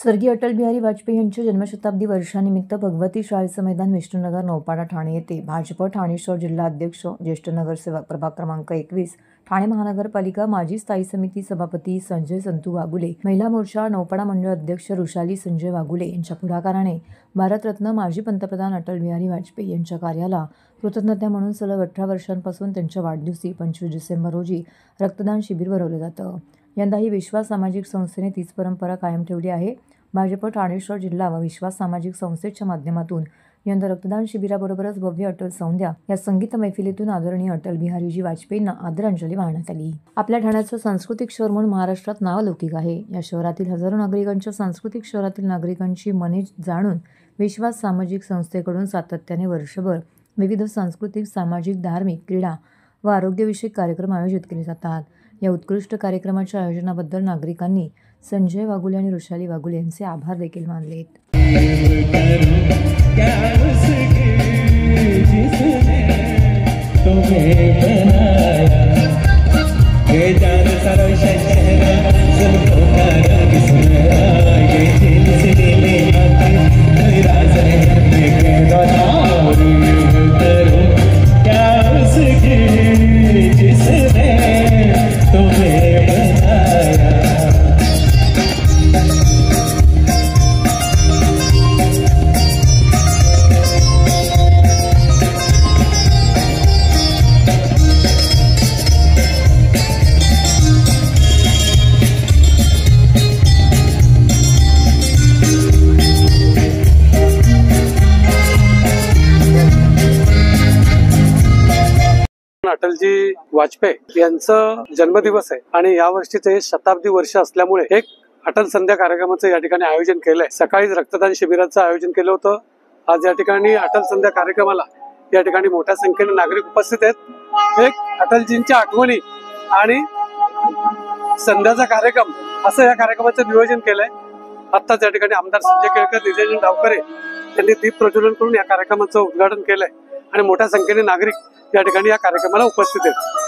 स्वर्गीय अटल बिहारी वाजपेयी यांच्या जन्मशताब्दी वर्षानिमित्त भगवती शाळेचं मैदान विष्णुनगर नौपाडा ठाणे येथे भाजप ठाणे शहर जिल्हा अध्यक्ष ज्येष्ठ नगरसेवक प्रभाग क्रमांक 21 ठाणे महानगरपालिका माजी स्थायी समिती सभापती संजय संतू वागुले, महिला मोर्चा नौपाडा मंडळ अध्यक्ष ऋषाली संजय वागुले यांच्या पुढाकाराने भारतरत्न माजी पंतप्रधान अटल बिहारी वाजपेयी यांच्या कार्याला कृतज्ञता म्हणून सलग 18 वर्षांपासून त्यांच्या वाढदिवशी 25 डिसेंबर रोजी रक्तदान शिबिर भरवलं जातं। यंदाही विश्वास सामाजिक संस्थेने तीच परंपरा कायम ठेवली आहे। भाजप ठाणे शहर जिल्हा व विश्वास सामाजिक संस्थेच्या माध्यमातून यंदा रक्तदान शिबिराबरोबरच भव्य अटल संध्या या संगीत मैफिलीतून आदरणीय अटल बिहारीजी वाजपेयींना आदरांजली वाहण्यात आली। आपल्या ठाण्याचं सांस्कृतिक शहर म्हणून महाराष्ट्रात नावलौकिक आहे। या शहरातील हजारो नागरिकांच्या सांस्कृतिक शहरातील नागरिकांची मने जाणून विश्वास सामाजिक संस्थेकडून सातत्याने वर्षभर विविध सांस्कृतिक, सामाजिक, धार्मिक, क्रीडा व आरोग्यविषयक कार्यक्रम आयोजित केले जातात। या उत्कृष्ट कार्यक्रमाच्या आयोजनाबद्दल नागरिकांनी संजय वागुले आणि ऋषाली वागुले यांचे आभार देखील मानलेत। अटलजी वाजपेयी यांचं जन्मदिवस आहे आणि या वर्षीचे शताब्दी वर्ष असल्यामुळे एक अटल संध्या कार्यक्रमाचं या ठिकाणी आयोजन केलंय। सकाळीच रक्तदान शिबिराचं आयोजन केलं होतं। आज या ठिकाणी अटल संध्या कार्यक्रमाला या ठिकाणी मोठ्या संख्येने नागरिक उपस्थित आहेत। एक अटलजींच्या आठवणी आणि संध्याचा कार्यक्रम असं या कार्यक्रमाचं नियोजन केलंय। आत्ताच या ठिकाणी आमदार संजय केळकर, निलेश डावकरे यांनी दीप प्रज्वलन करून या कार्यक्रमाचं उद्घाटन केलंय आणि मोठ्या संख्येने नागरिक या ठिकाणी या कार्यक्रमाला उपस्थित आहेत।